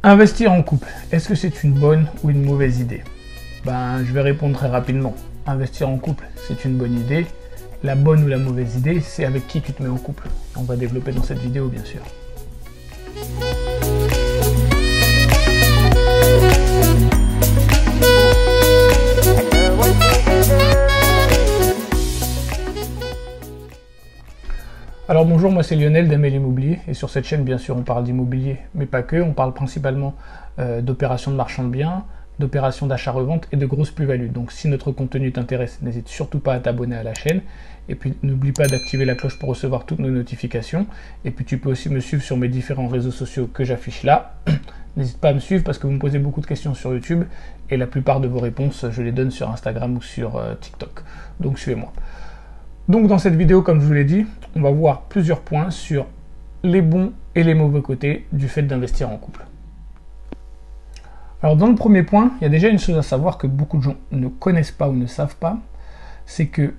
Investir en couple, est-ce que c'est une bonne ou une mauvaise idée? Je vais répondre très rapidement. Investir en couple, c'est une bonne idée. La bonne ou la mauvaise idée, c'est avec qui tu te mets en couple. On va développer dans cette vidéo, bien sûr. Alors bonjour, moi c'est Lionel d'Amel Immobilier et sur cette chaîne bien sûr on parle d'immobilier, mais pas que, on parle principalement d'opérations de marchand de biens, d'opérations d'achat-revente et de grosses plus-values. Donc si notre contenu t'intéresse, n'hésite surtout pas à t'abonner à la chaîne et puis n'oublie pas d'activer la cloche pour recevoir toutes nos notifications et puis tu peux aussi me suivre sur mes différents réseaux sociaux que j'affiche là. N'hésite pas à me suivre parce que vous me posez beaucoup de questions sur YouTube et la plupart de vos réponses je les donne sur Instagram ou sur TikTok. Donc suivez-moi. Donc dans cette vidéo, comme je vous l'ai dit, on va voir plusieurs points sur les bons et les mauvais côtés du fait d'investir en couple. Alors dans le premier point, il y a déjà une chose à savoir que beaucoup de gens ne connaissent pas ou ne savent pas, c'est que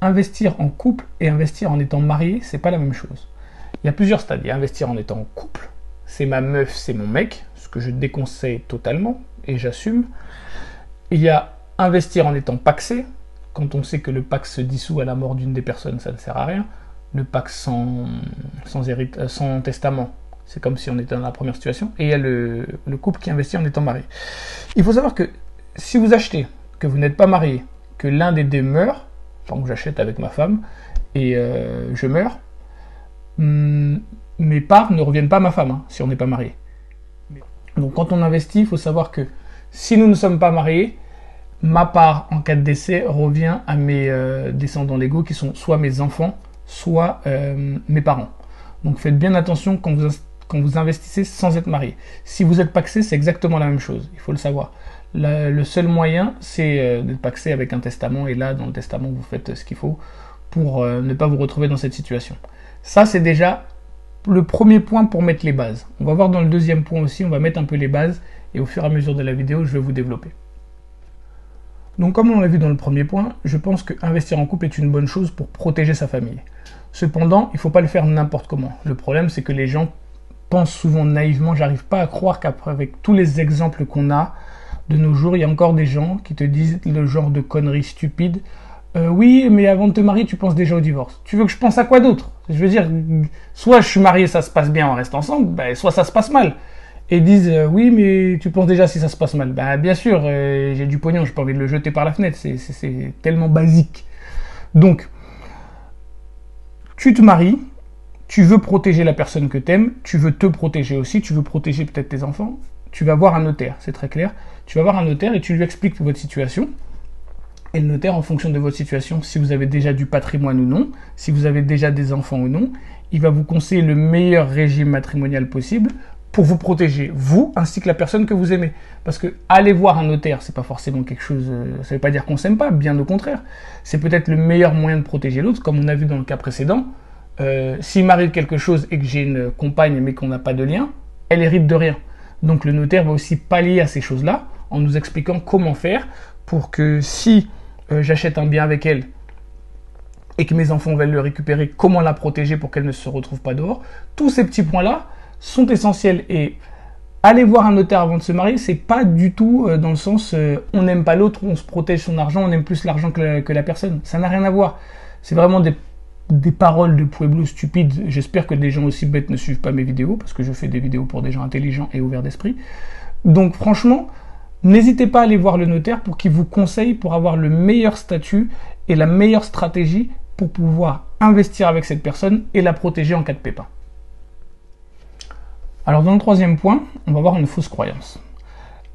investir en couple et investir en étant marié, c'est pas la même chose. Il y a plusieurs stades. Il y a investir en étant en couple, c'est ma meuf, c'est mon mec, ce que je déconseille totalement et j'assume. Il y a investir en étant pacsé. Quand on sait que le pacte se dissout à la mort d'une des personnes, ça ne sert à rien. Le pacte sans testament, c'est comme si on était dans la première situation. Et il y a le couple qui investit en étant marié. Il faut savoir que si vous achetez, que vous n'êtes pas marié, que l'un des deux meurt, par exemple j'achète avec ma femme et je meurs, mes parts ne reviennent pas à ma femme si on n'est pas marié. Donc quand on investit, il faut savoir que si nous ne sommes pas mariés, ma part en cas de décès revient à mes descendants légaux qui sont soit mes enfants, soit mes parents. Donc faites bien attention quand vous investissez sans être marié. Si vous êtes pacsé, c'est exactement la même chose, il faut le savoir. Le seul moyen, c'est d'être pacsé avec un testament et là, dans le testament, vous faites ce qu'il faut pour ne pas vous retrouver dans cette situation. Ça, c'est déjà le premier point pour mettre les bases. On va voir dans le deuxième point aussi, on va mettre un peu les bases et au fur et à mesure de la vidéo, je vais vous développer. Donc comme on l'a vu dans le premier point, je pense que investir en couple est une bonne chose pour protéger sa famille. Cependant, il ne faut pas le faire n'importe comment. Le problème, c'est que les gens pensent souvent naïvement, j'arrive pas à croire qu'avec tous les exemples qu'on a de nos jours, il y a encore des gens qui te disent le genre de conneries stupides. Oui, mais avant de te marier, tu penses déjà au divorce. Tu veux que je pense à quoi d'autre? Je veux dire, soit je suis marié, ça se passe bien, on reste ensemble, soit ça se passe mal. Et disent oui mais tu penses déjà si ça se passe mal. Bien sûr, j'ai du pognon, j'ai pas envie de le jeter par la fenêtre, c'est tellement basique. Donc tu te maries, tu veux protéger la personne que t'aimes, tu veux te protéger aussi, tu veux protéger peut-être tes enfants, tu vas voir un notaire, c'est très clair. Tu vas voir un notaire et tu lui expliques votre situation. Et le notaire, en fonction de votre situation, si vous avez déjà du patrimoine ou non, si vous avez déjà des enfants ou non, il va vous conseiller le meilleur régime matrimonial possible pour vous protéger, vous, ainsi que la personne que vous aimez. Parce que aller voir un notaire, c'est pas forcément quelque chose, ça veut pas dire qu'on s'aime pas, bien au contraire. C'est peut-être le meilleur moyen de protéger l'autre, comme on a vu dans le cas précédent. S'il m'arrive quelque chose et que j'ai une compagne mais qu'on n'a pas de lien, elle hérite de rien. Donc le notaire va aussi pallier à ces choses-là, en nous expliquant comment faire pour que si j'achète un bien avec elle, et que mes enfants veulent le récupérer, comment la protéger pour qu'elle ne se retrouve pas dehors. Tous ces petits points-là sont essentiels et aller voir un notaire avant de se marier, c'est pas du tout dans le sens on n'aime pas l'autre, on se protège son argent, on aime plus l'argent que la personne. Ça n'a rien à voir. C'est vraiment des paroles de pueblo stupides. J'espère que des gens aussi bêtes ne suivent pas mes vidéos parce que je fais des vidéos pour des gens intelligents et ouverts d'esprit. Donc franchement, n'hésitez pas à aller voir le notaire pour qu'il vous conseille pour avoir le meilleur statut et la meilleure stratégie pour pouvoir investir avec cette personne et la protéger en cas de pépin. Alors dans le troisième point, on va voir une fausse croyance.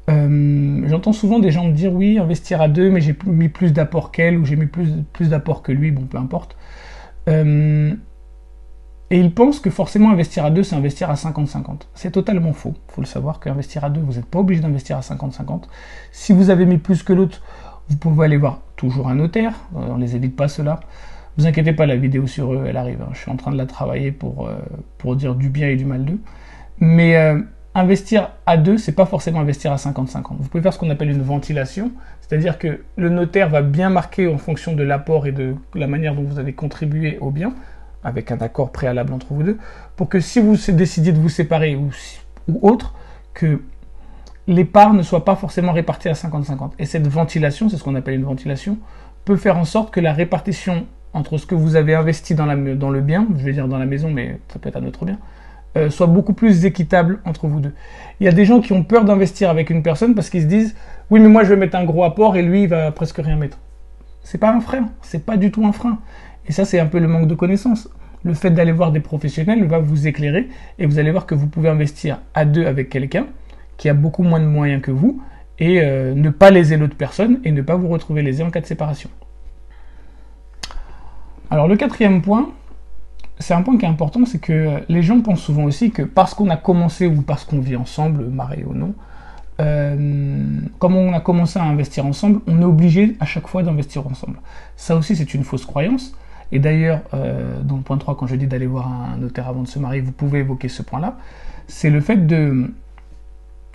J'entends souvent des gens me dire oui, investir à deux, mais j'ai mis plus d'apport qu'elle ou j'ai mis plus d'apport que lui, bon peu importe. Et ils pensent que forcément investir à deux, c'est investir à 50-50. C'est totalement faux. Il faut le savoir qu'investir à deux, vous n'êtes pas obligé d'investir à 50-50. Si vous avez mis plus que l'autre, vous pouvez aller voir toujours un notaire. On ne les évite pas ceux-là. Vous inquiétez pas, la vidéo sur eux, elle arrive. Je suis en train de la travailler pour dire du bien et du mal d'eux. Mais investir à deux, c'est pas forcément investir à 50-50. Vous pouvez faire ce qu'on appelle une ventilation, c'est-à-dire que le notaire va bien marquer en fonction de l'apport et de la manière dont vous avez contribué au bien, avec un accord préalable entre vous deux, pour que si vous décidiez de vous séparer ou ou autre, que les parts ne soient pas forcément réparties à 50-50. Et cette ventilation, c'est ce qu'on appelle une ventilation, peut faire en sorte que la répartition entre ce que vous avez investi dans le bien, je vais dire dans la maison, mais ça peut être un autre bien, soit beaucoup plus équitable entre vous deux. Il y a des gens qui ont peur d'investir avec une personne parce qu'ils se disent « Oui, mais moi je vais mettre un gros apport et lui il va presque rien mettre ». C'est pas un frein, c'est pas du tout un frein. Et ça, c'est un peu le manque de connaissances. Le fait d'aller voir des professionnels va vous éclairer et vous allez voir que vous pouvez investir à deux avec quelqu'un qui a beaucoup moins de moyens que vous et ne pas léser l'autre personne et ne pas vous retrouver lésé en cas de séparation. Alors le quatrième point, c'est un point qui est important, c'est que les gens pensent souvent aussi que parce qu'on a commencé ou parce qu'on vit ensemble, marié ou non, comme on a commencé à investir ensemble, on est obligé à chaque fois d'investir ensemble. Ça aussi, c'est une fausse croyance. Et d'ailleurs, dans le point 3, quand je dis d'aller voir un notaire avant de se marier, vous pouvez évoquer ce point-là. C'est le fait de...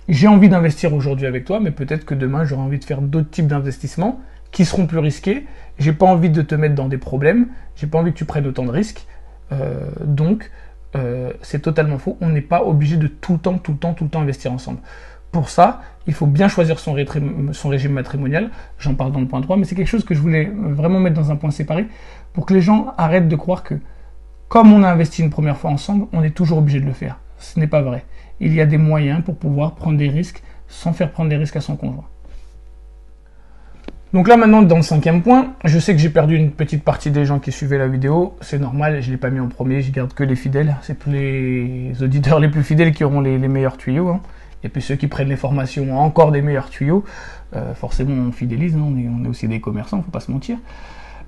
J'ai envie d'investir aujourd'hui avec toi, mais peut-être que demain, j'aurai envie de faire d'autres types d'investissements qui seront plus risqués. J'ai pas envie de te mettre dans des problèmes. J'ai pas envie que tu prennes autant de risques. Donc, c'est totalement faux. On n'est pas obligé de tout le temps investir ensemble. Pour ça, il faut bien choisir son régime matrimonial. J'en parle dans le point 3, mais c'est quelque chose que je voulais vraiment mettre dans un point séparé pour que les gens arrêtent de croire que, comme on a investi une première fois ensemble, on est toujours obligé de le faire. Ce n'est pas vrai. Il y a des moyens pour pouvoir prendre des risques sans faire prendre des risques à son conjoint. Donc là maintenant, dans le cinquième point, je sais que j'ai perdu une petite partie des gens qui suivaient la vidéo. C'est normal, je ne l'ai pas mis en premier, je garde que les fidèles. C'est plus les auditeurs les plus fidèles qui auront les meilleurs tuyaux. Hein. Et puis ceux qui prennent les formations ont encore des meilleurs tuyaux. Forcément, on fidélise, hein, on est aussi des commerçants, il ne faut pas se mentir.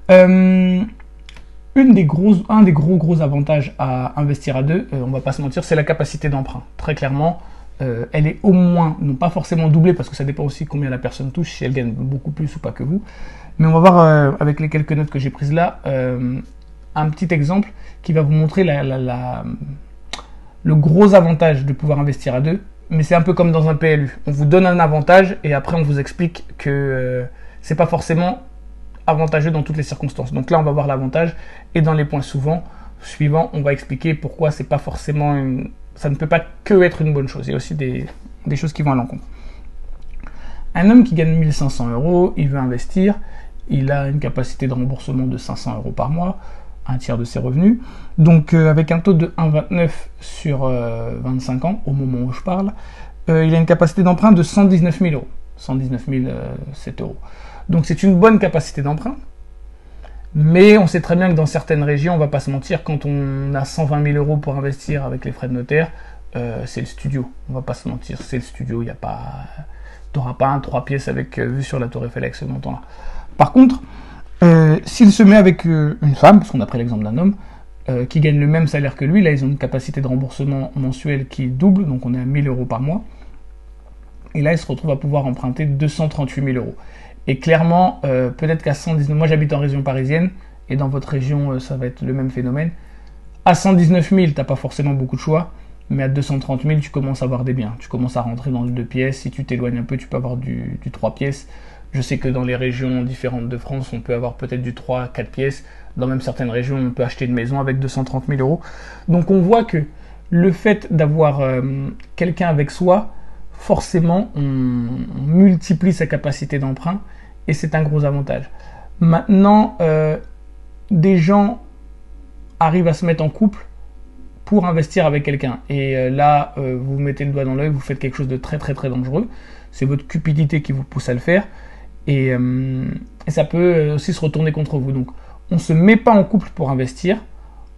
Un des gros avantages à investir à deux, on va pas se mentir, c'est la capacité d'emprunt. Très clairement, elle est au moins, non pas forcément doublée, parce que ça dépend aussi combien la personne touche, si elle gagne beaucoup plus ou pas que vous. Mais on va voir avec les quelques notes que j'ai prises là, un petit exemple qui va vous montrer le gros avantage de pouvoir investir à deux. Mais c'est un peu comme dans un PLU. On vous donne un avantage et après on vous explique que c'est pas forcément avantageux dans toutes les circonstances. Donc là, on va voir l'avantage et dans les points suivants, on va expliquer pourquoi c'est pas forcément ça ne peut pas que être une bonne chose. Il y a aussi des choses qui vont à l'encontre. Un homme qui gagne 1500 €, il veut investir, il a une capacité de remboursement de 500 € par mois, un tiers de ses revenus. Donc avec un taux de 1,29 sur 25 ans, au moment où je parle, il a une capacité d'emprunt de 119 000 €. 119 007 €. Donc c'est une bonne capacité d'emprunt, mais on sait très bien que dans certaines régions, on va pas se mentir, quand on a 120 000 € pour investir avec les frais de notaire, c'est le studio, on va pas se mentir, c'est le studio, il n'y a pas... T'auras pas un 3 pièces avec vue sur la Tour Eiffel avec ce montant-là. Par contre, s'il se met avec une femme, parce qu'on a pris l'exemple d'un homme, qui gagne le même salaire que lui, là ils ont une capacité de remboursement mensuel qui double, donc on est à 1 000 € par mois, et là il se retrouve à pouvoir emprunter 238 000 €. Et clairement, peut-être qu'à 119 000, moi j'habite en région parisienne, et dans votre région, ça va être le même phénomène. À 119 000, t'as pas forcément beaucoup de choix, mais à 230 000, tu commences à avoir des biens. Tu commences à rentrer dans le 2 pièces, si tu t'éloignes un peu, tu peux avoir du 3 pièces. Je sais que dans les régions différentes de France, on peut avoir peut-être du 3, 4 pièces. Dans même certaines régions, on peut acheter une maison avec 230 000 €. Donc on voit que le fait d'avoir quelqu'un avec soi, forcément, on multiplie sa capacité d'emprunt, et c'est un gros avantage. Maintenant, des gens arrivent à se mettre en couple pour investir avec quelqu'un. Et là, vous mettez le doigt dans l'œil, vous faites quelque chose de très dangereux. C'est votre cupidité qui vous pousse à le faire. Et ça peut aussi se retourner contre vous. Donc, on ne se met pas en couple pour investir,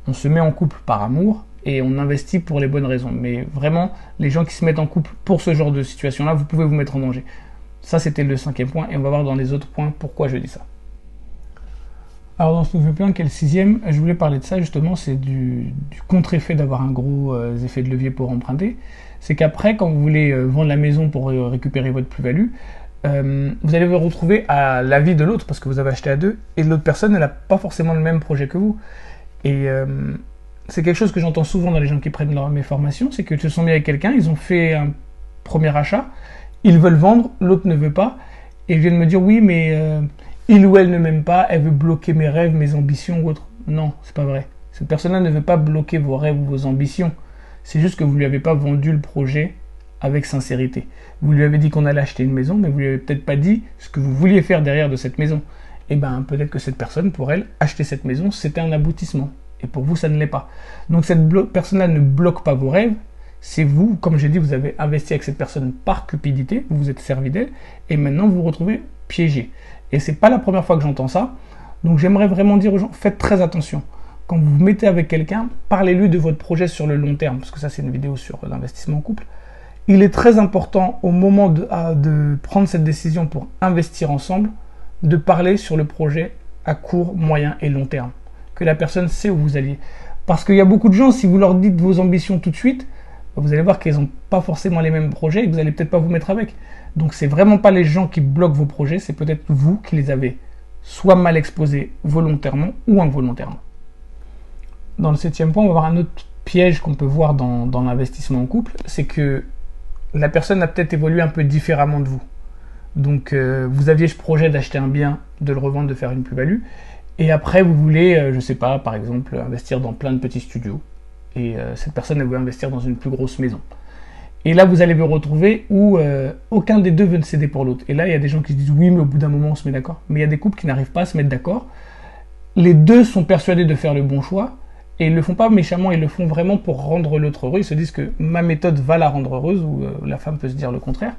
on se met en couple par amour, et on investit pour les bonnes raisons. Mais vraiment, les gens qui se mettent en couple pour ce genre de situation-là, vous pouvez vous mettre en danger. Ça, c'était le 5e point, et on va voir dans les autres points pourquoi je dis ça. Alors dans ce nouveau point, qui est le 6e, je voulais parler de ça justement, c'est du contre-effet d'avoir un gros effet de levier pour emprunter. C'est qu'après, quand vous voulez vendre la maison pour récupérer votre plus-value, vous allez vous retrouver à l'avis de l'autre, parce que vous avez acheté à deux, et l'autre personne, elle n'a pas forcément le même projet que vous. Et c'est quelque chose que j'entends souvent dans les gens qui prennent mes formations, c'est qu'ils se sont mis avec quelqu'un, ils ont fait un premier achat, ils veulent vendre, l'autre ne veut pas, et ils viennent me dire oui, mais il ou elle ne m'aime pas, elle veut bloquer mes rêves, mes ambitions ou autre. Non, c'est pas vrai. Cette personne-là ne veut pas bloquer vos rêves ou vos ambitions. C'est juste que vous ne lui avez pas vendu le projet avec sincérité. Vous lui avez dit qu'on allait acheter une maison, mais vous lui avez peut-être pas dit ce que vous vouliez faire derrière de cette maison. Et bien, peut-être que cette personne, pour elle, acheter cette maison, c'était un aboutissement. Et pour vous, ça ne l'est pas. Donc, cette personne-là ne bloque pas vos rêves. C'est vous, comme j'ai dit, vous avez investi avec cette personne par cupidité, vous vous êtes servi d'elle, et maintenant vous vous retrouvez piégé. Et c'est pas la première fois que j'entends ça. Donc, j'aimerais vraiment dire aux gens, faites très attention. Quand vous vous mettez avec quelqu'un, parlez-lui de votre projet sur le long terme, parce que ça, c'est une vidéo sur l'investissement en couple. Il est très important, au moment de prendre cette décision pour investir ensemble, de parler sur le projet à court, moyen et long terme. Que la personne sait où vous alliez. Parce qu'il y a beaucoup de gens, si vous leur dites vos ambitions tout de suite, vous allez voir qu'ils n'ont pas forcément les mêmes projets et que vous n'allez peut-être pas vous mettre avec. Donc c'est vraiment pas les gens qui bloquent vos projets, c'est peut-être vous qui les avez soit mal exposés volontairement ou involontairement. Dans le 7e point, on va voir un autre piège qu'on peut voir dans l'investissement en couple, c'est que la personne a peut-être évolué un peu différemment de vous. Donc vous aviez ce projet d'acheter un bien, de le revendre, de faire une plus-value, et après vous voulez, je sais pas, par exemple, investir dans plein de petits studios, et cette personne elle veut investir dans une plus grosse maison. Et là vous allez vous retrouver où aucun des deux veut céder pour l'autre. Et là il y a des gens qui se disent oui mais au bout d'un moment on se met d'accord. Mais il y a des couples qui n'arrivent pas à se mettre d'accord. Les deux sont persuadés de faire le bon choix, et ils le font pas méchamment, ils le font vraiment pour rendre l'autre heureux. Ils se disent que ma méthode va la rendre heureuse, ou la femme peut se dire le contraire.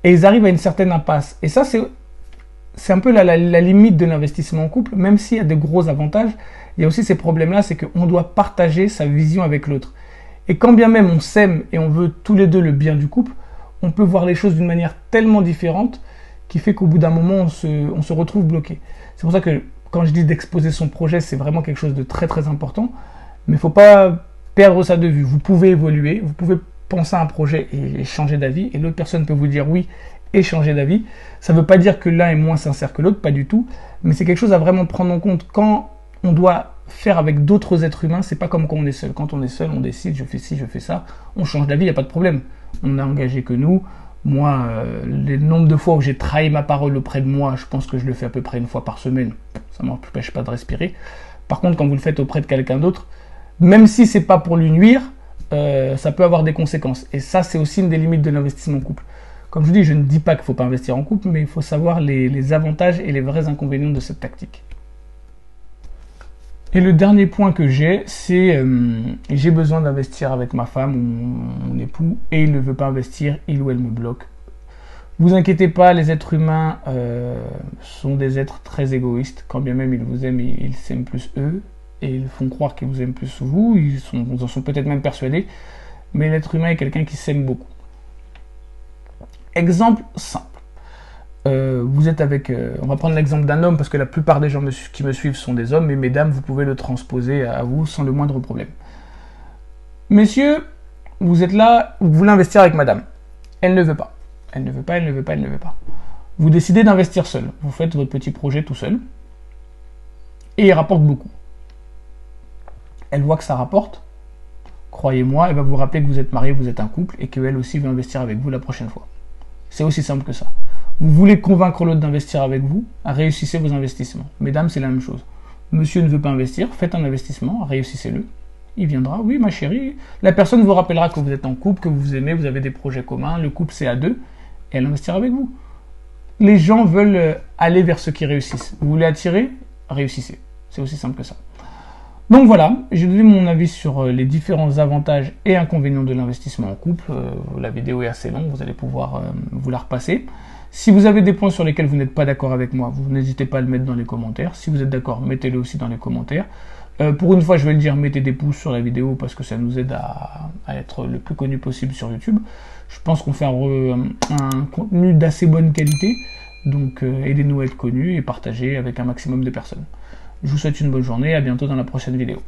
Et ils arrivent à une certaine impasse. Et ça, c'est un peu la limite de l'investissement en couple. Même s'il y a de gros avantages, il y a aussi ces problèmes-là, c'est qu'on doit partager sa vision avec l'autre. Et quand bien même on s'aime et on veut tous les deux le bien du couple, on peut voir les choses d'une manière tellement différente qui fait qu'au bout d'un moment, on se retrouve bloqué. C'est pour ça que quand je dis d'exposer son projet, c'est vraiment quelque chose de très très important. Mais il ne faut pas perdre ça de vue. Vous pouvez évoluer, vous pouvez penser à un projet et changer d'avis, et l'autre personne peut vous dire oui et changer d'avis. Ça ne veut pas dire que l'un est moins sincère que l'autre, pas du tout, mais c'est quelque chose à vraiment prendre en compte. Quand on doit faire avec d'autres êtres humains, c'est pas comme quand on est seul. Quand on est seul, on décide, je fais ci, je fais ça, on change d'avis, il n'y a pas de problème. On n'a engagé que nous. Moi, les nombres de fois où j'ai trahi ma parole auprès de moi, je pense que je le fais à peu près une fois par semaine. Ça ne m'empêche pas de respirer. Par contre, quand vous le faites auprès de quelqu'un d'autre, même si c'est pas pour lui nuire, ça peut avoir des conséquences. Et ça, c'est aussi une des limites de l'investissement en couple. Comme je dis, je ne dis pas qu'il ne faut pas investir en couple, mais il faut savoir les avantages et les vrais inconvénients de cette tactique. Et le dernier point que j'ai, c'est j'ai besoin d'investir avec ma femme ou mon époux, et il ne veut pas investir, il ou elle me bloque. Vous inquiétez pas, les êtres humains sont des êtres très égoïstes. Quand bien même ils vous aiment, ils s'aiment plus eux. Et ils font croire qu'ils vous aiment plus vous, ils en sont peut-être même persuadés, mais l'être humain est quelqu'un qui s'aime beaucoup. Exemple simple. Vous êtes avec, on va prendre l'exemple d'un homme, parce que la plupart des gens qui me suivent sont des hommes, mais mesdames, vous pouvez le transposer à vous sans le moindre problème. Messieurs, vous êtes là, vous voulez investir avec madame. Elle ne veut pas. Elle ne veut pas, elle ne veut pas, elle ne veut pas. Vous décidez d'investir seul. Vous faites votre petit projet tout seul. Et il rapporte beaucoup. Elle voit que ça rapporte, croyez-moi, elle va vous rappeler que vous êtes marié, vous êtes un couple, et qu'elle aussi veut investir avec vous la prochaine fois. C'est aussi simple que ça. Vous voulez convaincre l'autre d'investir avec vous, réussissez vos investissements. Mesdames, c'est la même chose. Monsieur ne veut pas investir, faites un investissement, réussissez-le. Il viendra, oui ma chérie. La personne vous rappellera que vous êtes en couple, que vous vous aimez, vous avez des projets communs, le couple c'est à deux, et elle investira avec vous. Les gens veulent aller vers ceux qui réussissent. Vous voulez attirer, réussissez. C'est aussi simple que ça. Donc voilà, j'ai donné mon avis sur les différents avantages et inconvénients de l'investissement en couple. La vidéo est assez longue, vous allez pouvoir vous la repasser. Si vous avez des points sur lesquels vous n'êtes pas d'accord avec moi, vous n'hésitez pas à le mettre dans les commentaires. Si vous êtes d'accord, mettez-le aussi dans les commentaires. Pour une fois, je vais le dire, mettez des pouces sur la vidéo parce que ça nous aide à être le plus connu possible sur YouTube. Je pense qu'on fait un contenu d'assez bonne qualité, donc aidez-nous à être connus et partagez avec un maximum de personnes. Je vous souhaite une bonne journée, à bientôt dans la prochaine vidéo.